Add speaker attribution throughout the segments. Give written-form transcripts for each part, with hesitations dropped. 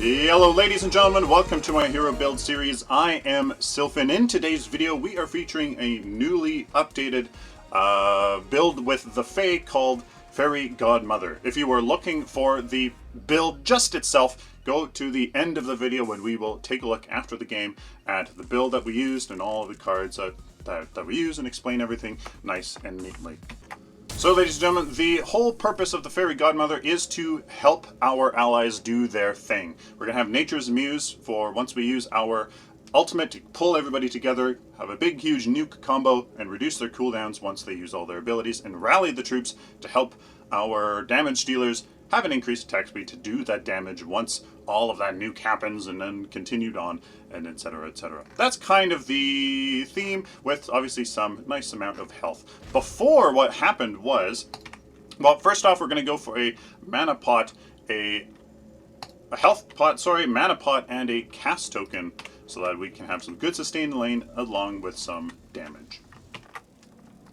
Speaker 1: Hello ladies and gentlemen, welcome to my hero build series. I am Sylphin. In today's video we are featuring a newly updated build with the Fae called Fairy Godmother. If you are looking for the build just itself, go to the end of the video when we will take a look after the game at the build that we used and all of the cards that we use and explain everything nice and neatly. So ladies and gentlemen, the whole purpose of the Fairy Godmother is to help our allies do their thing. We're going to have Nature's Muse for once we use our ultimate to pull everybody together, have a big huge nuke combo, and reduce their cooldowns once they use all their abilities, and rally the troops to help our damage dealers have an increased attack speed to do that damage once all of that nuke happens, and then continued on, and etc, etc. That's kind of the theme, with obviously some nice amount of health. Before, what happened was, well, first off, we're going to go for a mana pot, a health pot, sorry, mana pot, and a cast token, so that we can have some good sustained lane along with some damage.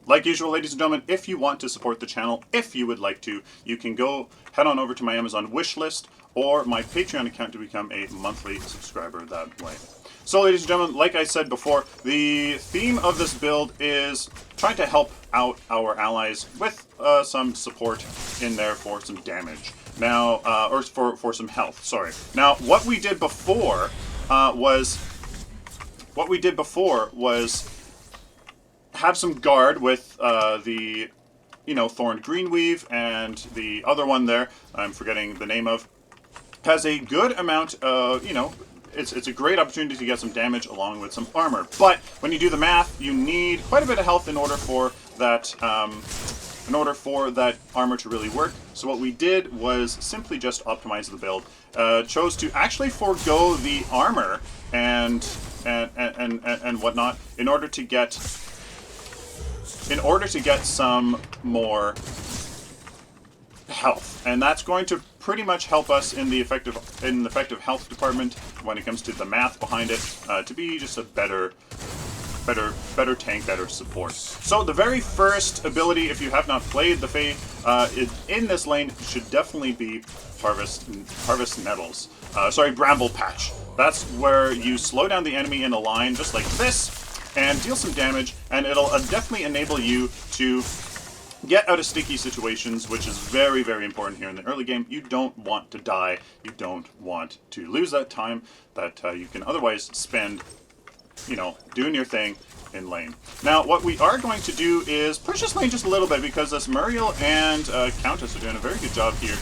Speaker 1: Like usual, ladies and gentlemen, if you want to support the channel, if you would like to, you can go head on over to my Amazon wish list or my Patreon account to become a monthly subscriber that way. So ladies and gentlemen, like I said before, the theme of this build is trying to help out our allies with some support in there for some damage. Now, or for some health, sorry. Now, what we did before was have some guard with the, Thorn Greenweave, and the other one there, I'm forgetting the name of, has a good amount of, it's a great opportunity to get some damage along with some armor. But when you do the math, you need quite a bit of health in order for that, armor to really work. So what we did was simply just optimize the build. Chose to actually forego the armor and whatnot in order to get some more health, and that's going to pretty much help us in the effective health department when it comes to the math behind it, to be just a better tank, better support. So the very first ability, if you have not played the Fae in this lane, should definitely be Harvest Nettles. Bramble Patch. That's where you slow down the enemy in a line just like this, and deal some damage, and it'll definitely enable you to get out of sticky situations, which is very, very important here in the early game. You don't want to die. You don't want to lose that time that you can otherwise spend, doing your thing in lane. Now, what we are going to do is push this lane just a little bit, because this Muriel and Countess are doing a very good job here,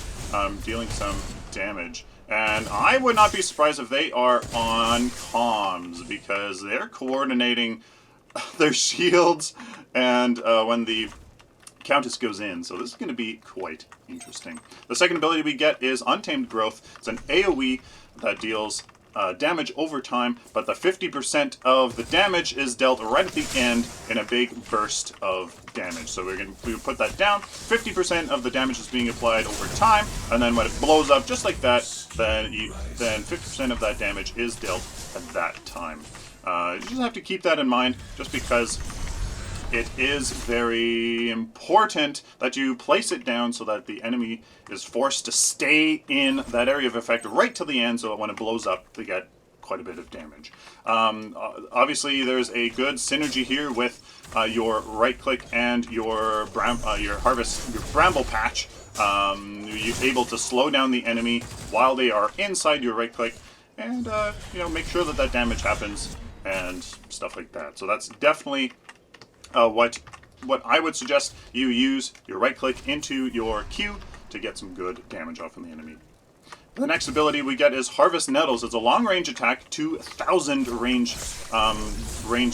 Speaker 1: dealing some damage. And I would not be surprised if they are on comms, because they're coordinating their shields and when the Countess goes in. So this is going to be quite interesting. The second ability we get is Untamed Growth. It's an AoE that deals damage over time, but the 50% of the damage is dealt right at the end in a big burst of damage. So we put that down. 50% of the damage is being applied over time, and then when it blows up just like that, then 50% of that damage is dealt at that time. You just have to keep that in mind, just because it is very important that you place it down so that the enemy is forced to stay in that area of effect right till the end, so that when it blows up, they get quite a bit of damage. Obviously, there's a good synergy here with your right click and your Bramble Patch. You're able to slow down the enemy while they are inside your right click, and make sure that damage happens and stuff like that. So that's definitely what I would suggest. You use your right click into your Q to get some good damage off of the enemy. The next ability we get is Harvest Nettles. It's a long range attack, 2,000 range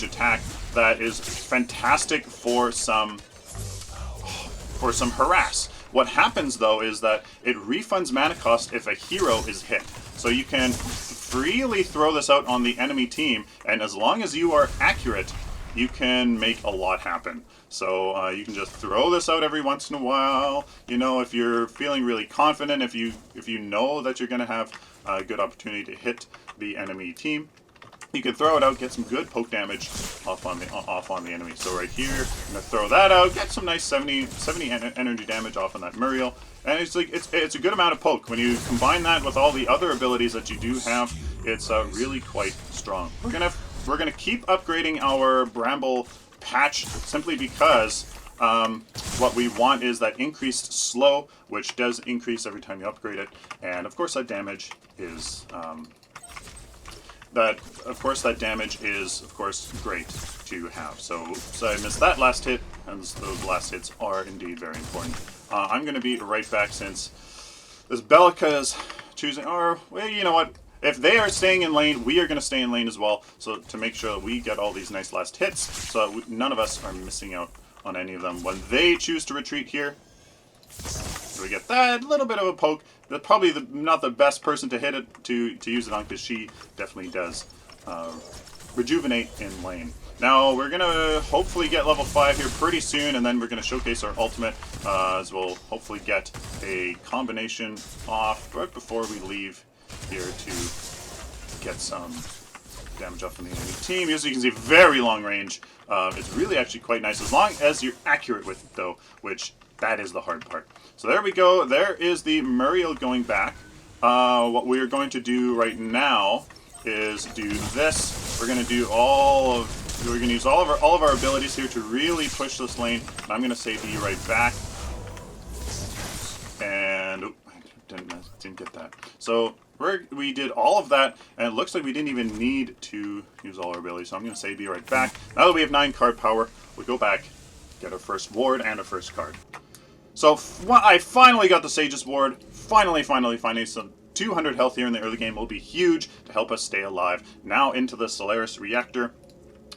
Speaker 1: attack that is fantastic for some harass. What happens though is that it refunds mana cost if a hero is hit. So you can freely throw this out on the enemy team, and as long as you are accurate, you can make a lot happen. So you can just throw this out every once in a while. If you're feeling really confident, if you know that you're going to have a good opportunity to hit the enemy team, you can throw it out, get some good poke damage off on the enemy. So right here, I'm gonna throw that out, get some nice 70 energy damage off on that Muriel, and it's like it's a good amount of poke. When you combine that with all the other abilities that you do have, it's really quite strong. We're gonna keep upgrading our Bramble patch simply because what we want is that increased slow, which does increase every time you upgrade it, and of course that damage is that damage is of course great to have. So I missed that last hit, and those last hits are indeed very important. I'm going to be right back since this Bellica is choosing, or well, you know what? If they are staying in lane, we are going to stay in lane as well. So to make sure that we get all these nice last hits, so that none of us are missing out on any of them. When they choose to retreat here, so we get that little bit of a poke. That's probably not the best person to hit it, to use it on, because she definitely does rejuvenate in lane. Now we're going to hopefully get level 5 here pretty soon, and then we're going to showcase our ultimate, as we'll hopefully get a combination off right before we leave here to get some damage off from the enemy team. As you can see, very long range. It's really actually quite nice, as long as you're accurate with it though, which that is the hard part. So there we go. There is the Muriel going back. What we are going to do right now is do this. We're going to do we're going to use all of our abilities here to really push this lane. And I'm going to say be right back. And oh, I didn't get that. So we did all of that, and it looks like we didn't even need to use all our abilities. So I'm going to say be right back. Now that we have 9 card power, we'll go back, get our first ward and our first card. So I finally got the Sage's ward. Finally. Some 200 health here in the early game will be huge to help us stay alive. Now into the Solaris Reactor.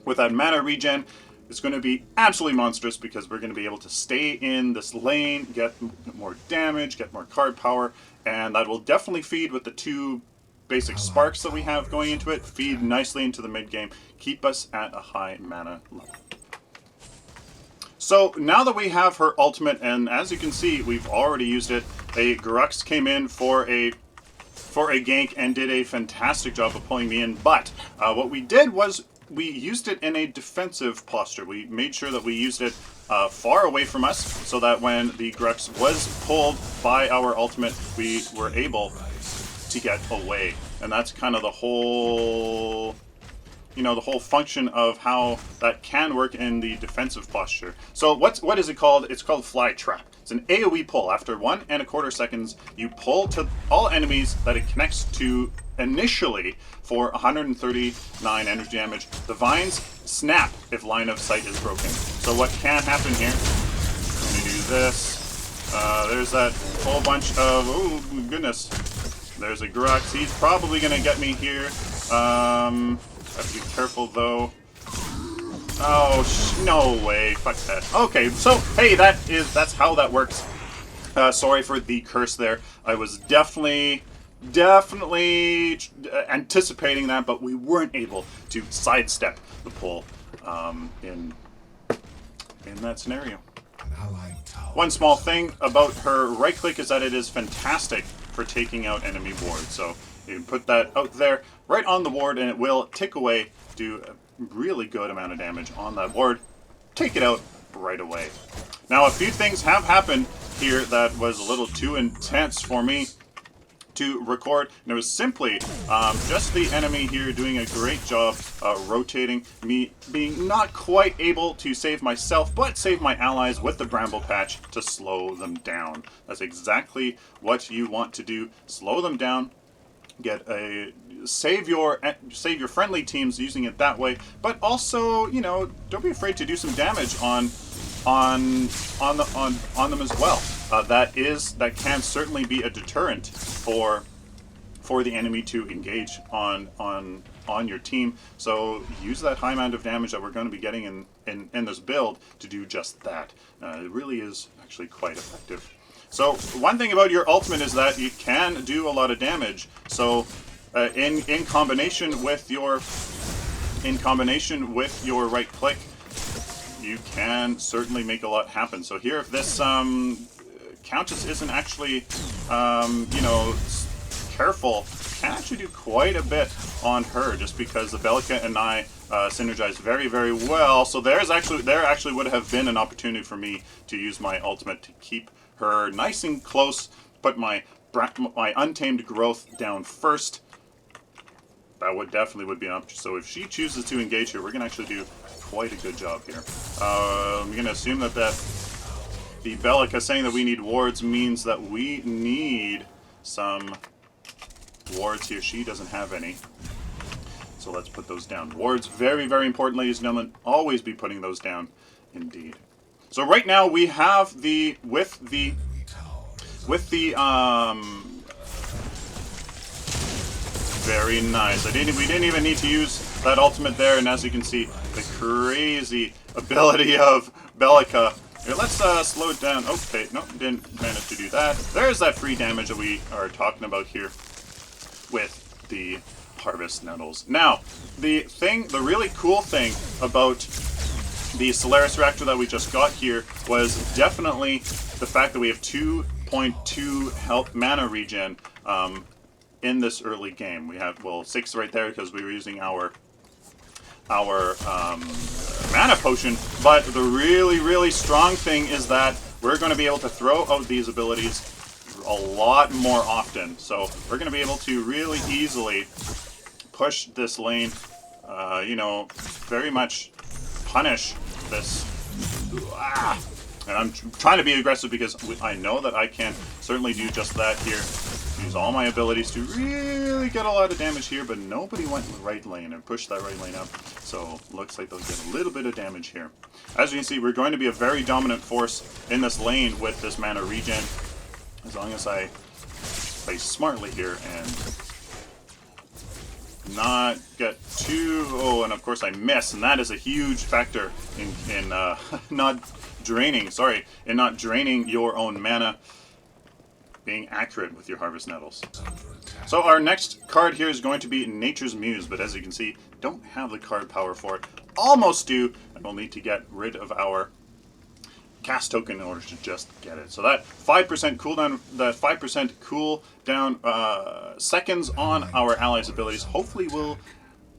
Speaker 1: With that mana regen, it's going to be absolutely monstrous, because we're going to be able to stay in this lane, get more damage, get more card power, and that will definitely feed with the 2 basic sparks that we have going into it, feed nicely into the mid game, keep us at a high mana level. So now that we have her ultimate, and as you can see, we've already used it, a Grux came in for a gank and did a fantastic job of pulling me in, but what we did was we used it in a defensive posture. We made sure that we used it far away from us, so that when the Grux was pulled by our ultimate, we were able to get away. And that's kind of the whole, the whole function of how that can work in the defensive posture. So what is it called? It's called Fly Trap. It's an AoE pull. After 1.25 seconds, you pull to all enemies that it connects to initially for 139 energy damage. The vines snap if line of sight is broken. So what can happen here, I'm going to do this. There's that whole bunch of, oh goodness, there's a Grux. He's probably going to get me here. Have to be careful though. Oh, no way. Fuck that. Okay, so, hey, that's how that works. Sorry for the curse there. I was definitely anticipating that, but we weren't able to sidestep the pull in that scenario. One small thing about her right click is that it is fantastic for taking out enemy wards. So you can put that out there right on the ward, and it will tick away, do a really good amount of damage on that ward. Take it out right away. Now, a few things have happened here that was a little too intense for me to record, and it was simply just the enemy here doing a great job rotating, me being not quite able to save myself, but save my allies with the Bramble Patch to slow them down. That's exactly what you want to do. Slow them down, save your friendly teams using it that way, but also, don't be afraid to do some damage on them as well. That can certainly be a deterrent for the enemy to engage on your team. So use that high amount of damage that we're going to be getting in this build to do just that. It really is actually quite effective. So one thing about your ultimate is that you can do a lot of damage. So in combination with your right click, you can certainly make a lot happen. So here, if this Countess isn't actually, careful can actually do quite a bit on her, just because the Bellica and I synergize very, very well. So there actually would have been an opportunity for me to use my ultimate to keep her nice and close, put my untamed growth down first. That would definitely be an option. So if she chooses to engage here, we're going to actually do quite a good job here. I'm going to assume that the Bellica saying that we need wards means that we need some wards here. She doesn't have any. So let's put those down. Wards, very, very important, ladies and gentlemen. Always be putting those down, indeed. So right now we have with the very nice. We didn't even need to use that ultimate there, and as you can see, the crazy ability of Bellica. Here, let's slow it down. Okay, no, didn't manage to do that. There's that free damage that we are talking about here with the Harvest Nettles. Now, the really cool thing about the Solaris Reactor that we just got here was definitely the fact that we have 2.2 health mana regen in this early game. We have, well, 6 right there because we were using our mana potion, but the really, really strong thing is that we're going to be able to throw out these abilities a lot more often. So we're going to be able to really easily push this lane, you know, very much punish this. And I'm trying to be aggressive because I know that I can certainly do just that here. Use all my abilities to really get a lot of damage here, but nobody went in the right lane and pushed that right lane up. So looks like they'll get a little bit of damage here. As you can see, we're going to be a very dominant force in this lane with this mana regen, as long as I play smartly here and not get too... Oh, and of course I miss, and that is a huge factor in not draining your own mana, being accurate with your Harvest Nettles. So our next card here is going to be Nature's Muse, but as you can see, don't have the card power for it. Almost do, and we'll need to get rid of our cast token in order to just get it. So that 5% cooldown, that 5% cooldown seconds on our allies' abilities hopefully will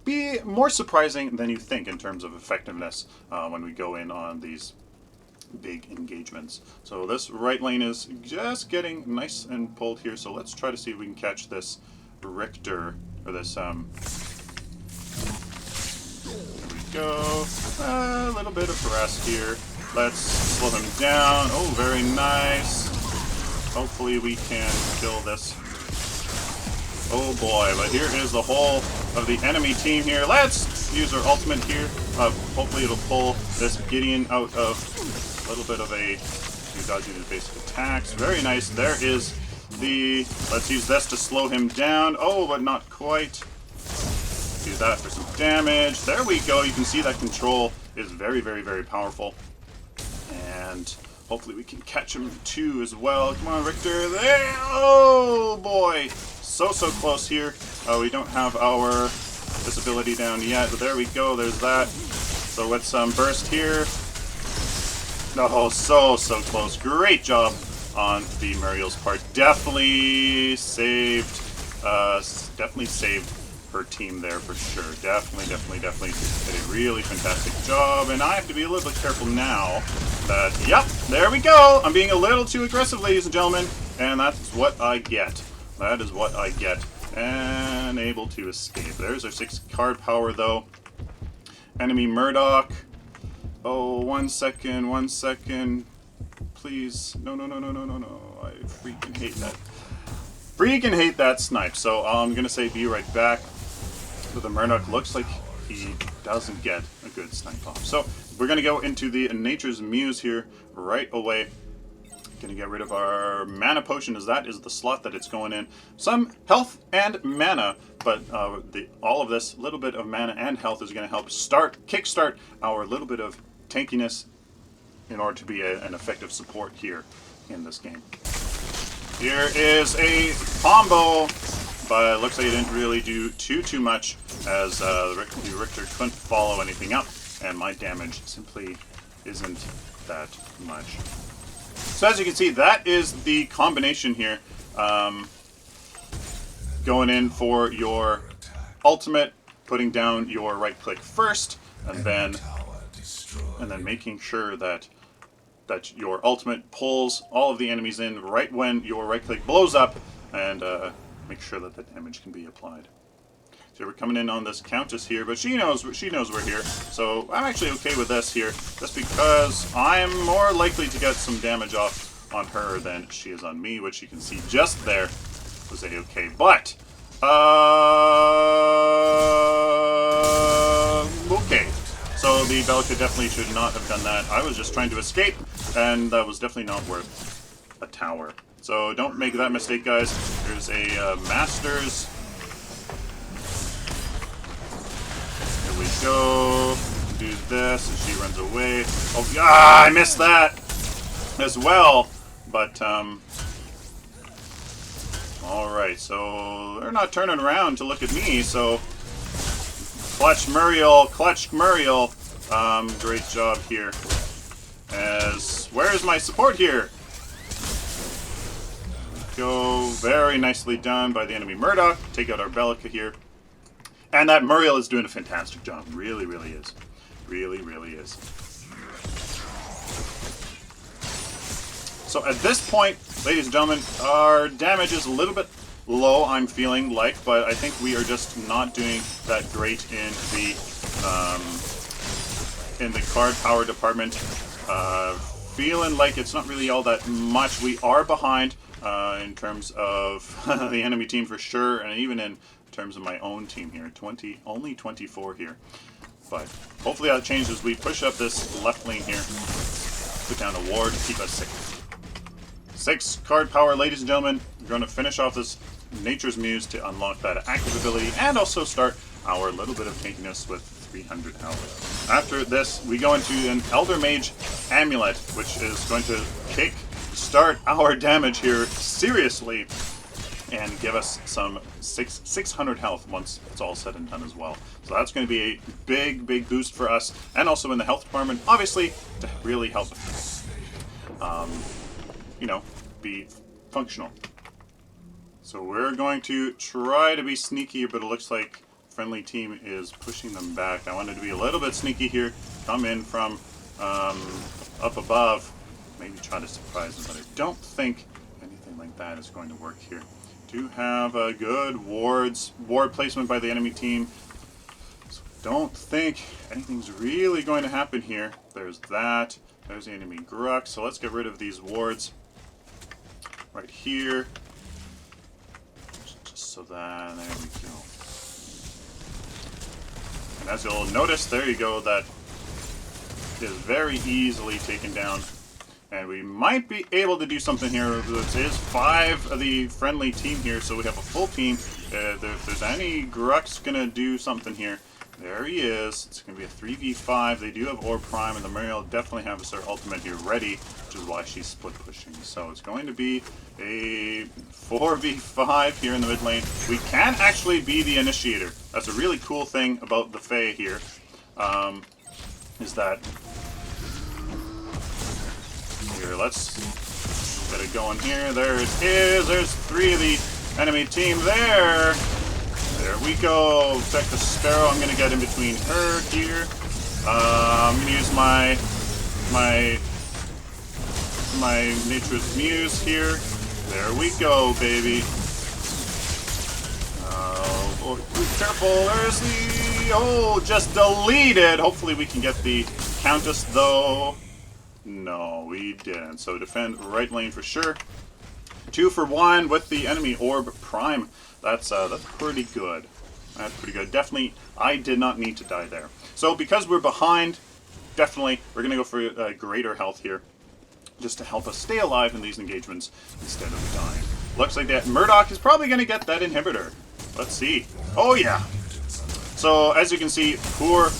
Speaker 1: be more surprising than you think in terms of effectiveness when we go in on these big engagements. So this right lane is just getting nice and pulled here, so let's try to see if we can catch this Richter, or this, there we go, a little bit of rest here. Let's slow him down. Oh, very nice. Hopefully we can kill this. Oh boy, but here is the whole of the enemy team here. Let's use our ultimate here. Hopefully it'll pull this Gideon out of a little bit of a dodging his basic attacks. Very nice. There is the... Let's use this to slow him down. Oh, but not quite. Do that for some damage. There we go. You can see that control is very, very, very powerful. And hopefully we can catch him too as well. Come on, Richter. There! Oh boy! So close here. We don't have our disability down yet, but there we go. There's that. So with some burst here. Oh, so close. Great job on the Muriel's part. Definitely saved her team there for sure. Definitely did a really fantastic job. And I have to be a little bit careful now that, yep, there we go. I'm being a little too aggressive, ladies and gentlemen, and that's what I get. That is what I get. And able to escape. There's our 6 card power though. Enemy Murdoch. Oh, 1 second. Please. No. I freaking hate that. Freaking hate that snipe. So I'm gonna say be right back. But the Murdoch looks like he doesn't get a good snipe off. So we're gonna go into the Nature's Muse here right away. Gonna get rid of our mana potion, as that is the slot that it's going in. Some health and mana, but all of this little bit of mana and health is going to help kickstart our little bit of tankiness in order to be an effective support here in this game. Here is a combo, but it looks like it didn't really do too much, as the Richter couldn't follow anything up, and my damage simply isn't that much. So as you can see, that is the combination here. going in for your ultimate, putting down your right click first, and then making sure that your ultimate pulls all of the enemies in right when your right click blows up, and make sure that the damage can be applied. So we're coming in on this Countess here, but she knows we're here, so I'm actually okay with this here, just because I'm more likely to get some damage off on her than she is on me, which you can see just there was a-okay. But okay. So the Bellica definitely should not have done that. I was just trying to escape, and that was definitely not worth a tower. So don't make that mistake, guys. There's a Masters. Here we go. Do this, and she runs away. Oh, I missed that as well. But, alright, so they're not turning around to look at me, so Clutch Muriel, great job here. Where's my support here? Go, very nicely done by the enemy Murdoch. Take out our Bellica here. And that Muriel is doing a fantastic job. Really, really is. Really, really is. So at this point, ladies and gentlemen, our damage is a little bit low, I'm feeling like, but I think we are just not doing that great in the card power department. Feeling like it's not really all that much. We are behind in terms of the enemy team for sure, and even in terms of my own team here. Only 24 here. But hopefully that changes as we push up this left lane here. Put down a ward to keep us safe. 6 card power, ladies and gentlemen. We're going to finish off this Nature's Muse to unlock that active ability and also start our little bit of tankiness with 300 health. After this, we go into an Elder Mage Amulet, which is going to start our damage here seriously and give us some 600 health once it's all said and done as well. So that's going to be a big, big boost for us, and also in the health department, obviously, to really help you know, be functional. So we're going to try to be sneaky, but it looks like friendly team is pushing them back. I wanted to be a little bit sneaky here, come in from up above, maybe try to surprise them, but I don't think anything like that is going to work here. Do have a good ward placement by the enemy team, so don't think anything's really going to happen here. There's that. There's the enemy Grux, so let's get rid of these wards right here. Just so that, there we go. And as you'll notice, there you go, that is very easily taken down. And we might be able to do something here. This is 5 of the friendly team here, so we have a full team. If there's any Grux gonna do something here, there he is. It's gonna be a 3v5. They do have Orb Prime, and the Muriel definitely has her ultimate here ready, which is why she's split pushing. So it's going to be a 4v5 here in the mid lane. We can actually be the initiator. That's a really cool thing about the Fae here, is that here, let's get it going here. There it is. There's 3 of the enemy team there. There we go. Check the Sparrow. I'm gonna get in between her here. I'm gonna use my Nature's Muse here. There we go, baby. Oh, be careful. There's the just deleted. Hopefully we can get the Countess though. No, we didn't. So defend right lane for sure. 2 for 1 with the enemy Orb Prime. That's pretty good. That's pretty good. Definitely, I did not need to die there. So because we're behind, definitely, we're going to go for greater health here, just to help us stay alive in these engagements instead of dying. Looks like that Murdoch is probably going to get that inhibitor. Let's see. Oh yeah. So as you can see, poor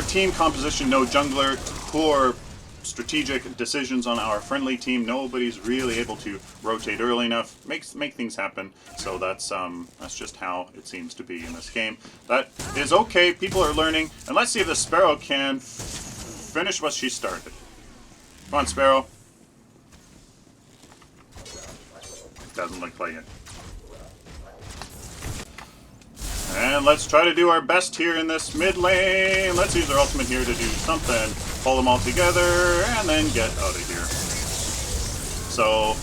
Speaker 1: team composition, no jungler, poor strategic decisions on our friendly team. Nobody's really able to rotate early enough, make things happen. So that's just how it seems to be in this game. That is okay. People are learning, and let's see if the Sparrow can finish what she started. Come on, Sparrow. Doesn't look like it. And let's try to do our best here in this mid lane. Let's use our ultimate here to do something. Pull them all together, and then get out of here. So,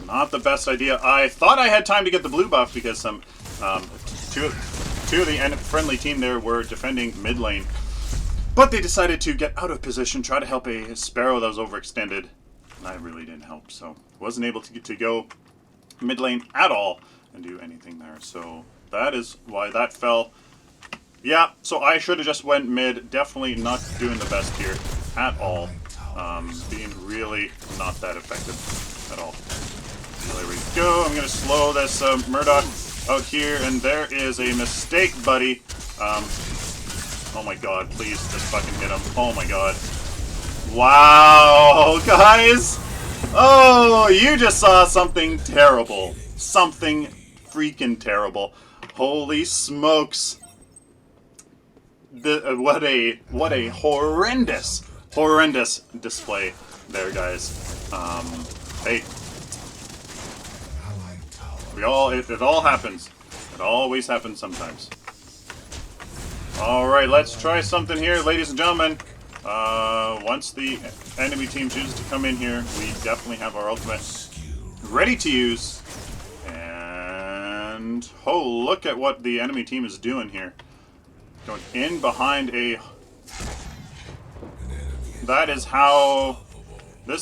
Speaker 1: not the best idea. I thought I had time to get the blue buff because some two of the friendly team there were defending mid lane. But they decided to get out of position, try to help a Sparrow that was overextended. And I really didn't help, so wasn't able to go mid lane at all and do anything there. So that is why that fell. Yeah, so I should have just went mid. Definitely not doing the best here at all. Being really not that effective at all. So there we go. I'm going to slow this Murdoch out here, and there is a mistake, buddy. Oh my god, please just fucking hit him. Oh my god. Wow, guys! Oh, you just saw something terrible. Something freaking terrible. Holy smokes. What a horrendous display there, guys. Hey. It all happens. It always happens sometimes. Alright, let's try something here, ladies and gentlemen. Once the enemy team chooses to come in here, we definitely have our ultimate ready to use. And oh, look at what the enemy team is doing here. Going in behind a... This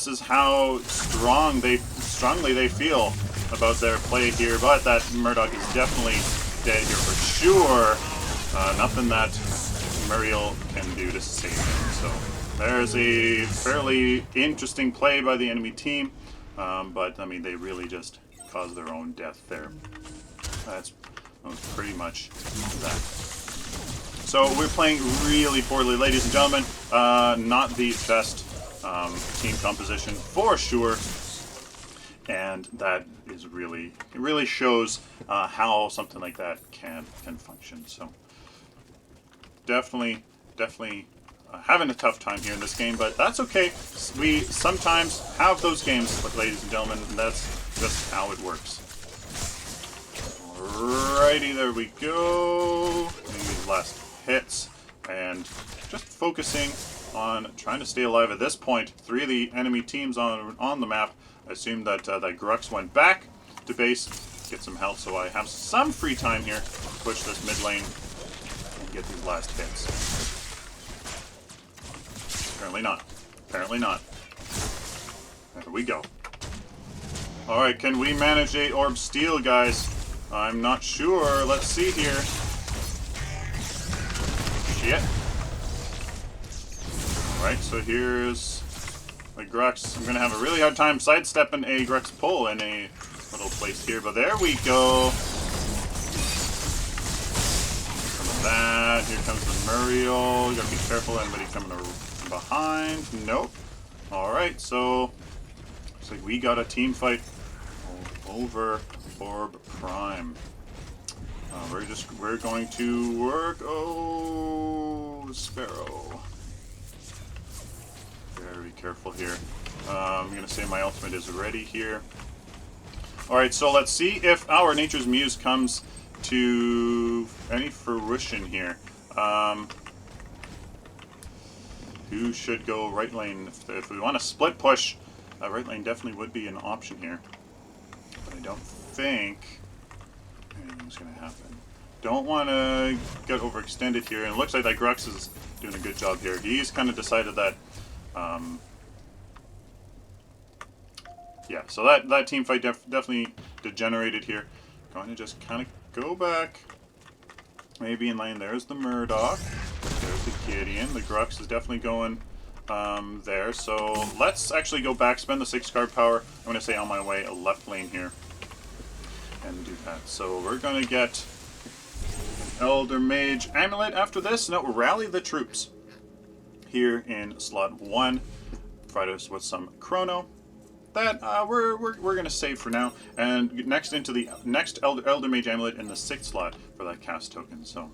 Speaker 1: is how strongly they feel about their play here. But that Murdoch is definitely dead here for sure. Nothing that Muriel can do to save him. So there's a fairly interesting play by the enemy team. But I mean, they really just caused their own death there. That was pretty much that. So we're playing really poorly, ladies and gentlemen. Not the best team composition for sure, and that is really, it really shows how something like that can function. So definitely having a tough time here in this game, but that's okay. We sometimes have those games, ladies and gentlemen, and that's just how it works. Alrighty, there we go. These last hits, and just focusing on trying to stay alive at this point. 3 of the enemy teams on the map. I assume that that Grux went back to base, get some health, so I have some free time here to push this mid lane and get these last hits. Apparently not. Apparently not. There we go. Alright, can we manage a Orb Steal, guys? I'm not sure. Let's see here. Shit. Alright, so here's a Grux. I'm going to have a really hard time sidestepping a Grux pull in a little place here, but there we go. Some of that. Here comes the Muriel. You gotta be careful, anybody coming from behind. Nope. Alright, so looks like we got a team fight over Orb Prime. We're going to work. Oh, Sparrow. Very careful here. I'm gonna say my ultimate is ready here. Alright, so let's see if our Nature's Muse comes to any fruition here. Who should go right lane? If we want to split push, right lane definitely would be an option here. But I don't think anything's going to happen. Don't want to get overextended here. And it looks like that Grux is doing a good job here. He's kind of decided that... yeah, so that team fight definitely degenerated here. Going to just kind of go back. Maybe in lane. There's the Murdoch. There's the Gideon. The Grux is definitely going there. So let's actually go back, spend the 6 card power. I'm going to say on my way a left lane here. And do that. So we're going to get an Elder Mage Amulet after this. No, rally the troops here in slot 1. Provide us with some Chrono. That we're going to save for now. And next into the next Elder Mage Amulet in the 6th slot for that cast token. So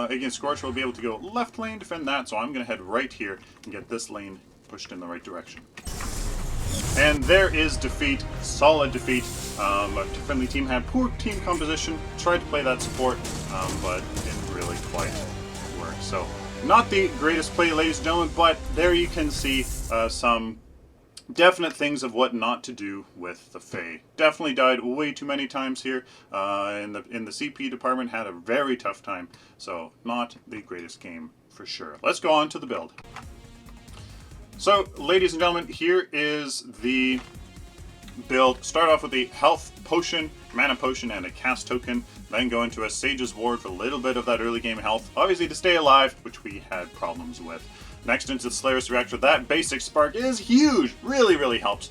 Speaker 1: against Scorch, we'll be able to go left lane, defend that. So I'm going to head right here and get this lane pushed in the right direction. And there is defeat, solid defeat. A friendly team had poor team composition, tried to play that support, but didn't really quite work. So, not the greatest play, ladies and gentlemen, but there you can see some definite things of what not to do with the Fae. Definitely died way too many times here. In the CP department, had a very tough time. So, not the greatest game for sure. Let's go on to the build. So, ladies and gentlemen, here is the build. Start off with the health potion, mana potion, and a cast token. Then go into a Sage's Ward for a little bit of that early game health. Obviously to stay alive, which we had problems with. Next into the Slayer's Reactor. That basic spark is huge. Really, really helps.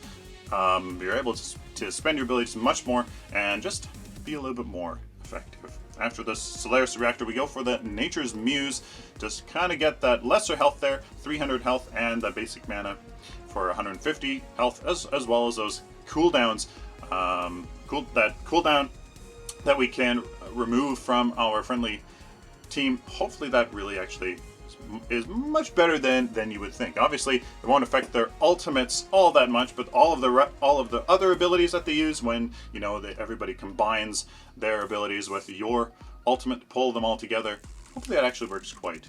Speaker 1: You're able to spend your abilities much more and just be a little bit more effective. After the Slayer's Reactor, we go for the Nature's Muse. Just kind of get that lesser health there, 300 health, and the basic mana for 150 health, as well as those cooldowns. Cooldown that we can remove from our friendly team. Hopefully that really actually is much better than you would think. Obviously, it won't affect their ultimates all that much, but all of the other abilities that they use when everybody combines their abilities with your ultimate to pull them all together. Hopefully that actually works quite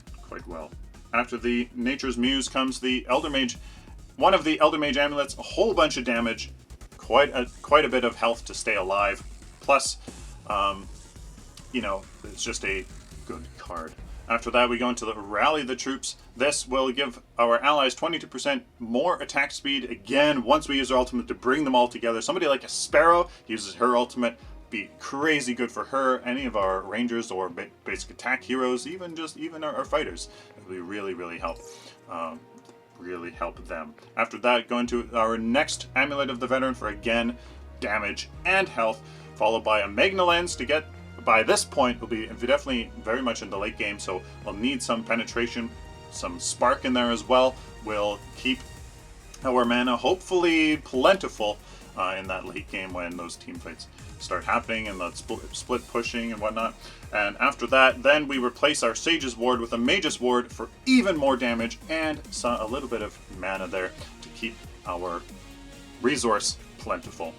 Speaker 1: well. After the Nature's Muse comes the Elder Mage. One of the Elder Mage amulets, a whole bunch of damage, quite a bit of health to stay alive. Plus, it's just a good card. After that, we go into the Rally the Troops. This will give our allies 22% more attack speed. Again, once we use our ultimate to bring them all together. Somebody like a Sparrow uses her ultimate. Be crazy good for her. Any of our rangers or basic attack heroes, even our fighters. It will really help. Really help them. After that, go into our next Amulet of the Veteran for again damage and health, followed by a Magna Lens to get. By this point, we'll be definitely very much in the late game, so we'll need some penetration, some spark in there as well. We'll keep our mana hopefully plentiful in that late game when those team fights start happening and the split pushing and whatnot. And after that, then we replace our Sage's Ward with a Mage's Ward for even more damage and a little bit of mana there to keep our resource plentiful.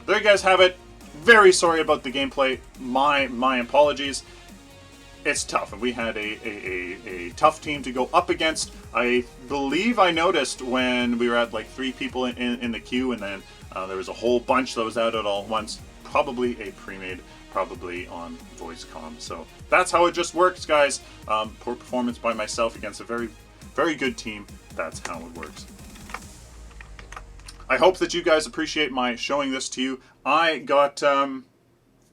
Speaker 1: There you guys have it. Very sorry about the gameplay. My apologies. It's tough, and we had a tough team to go up against. I believe I noticed when we were at like 3 people in the queue, and then there was a whole bunch that was out at all once. Probably a pre-made, probably on voice comm. So that's how it just works, guys. Poor performance by myself against a very good team. That's how it works. I hope that you guys appreciate my showing this to you. I got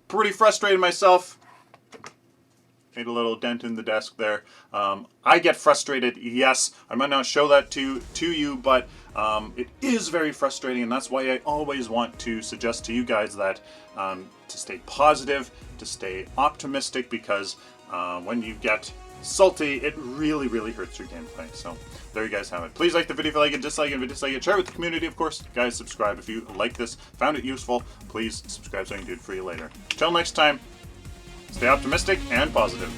Speaker 1: pretty frustrated myself. Made a little dent in the desk there. I get frustrated, yes. I might not show that to you, but it is very frustrating, and that's why I always want to suggest to you guys that to stay positive, to stay optimistic, because when you get salty, it really hurts your gameplay. So there you guys have it. Please like the video if you like it, dislike it if you dislike it, share it with the community, of course. Guys, subscribe if you like this, found it useful. Please subscribe so I can do it for you later. Till next time, stay optimistic and positive.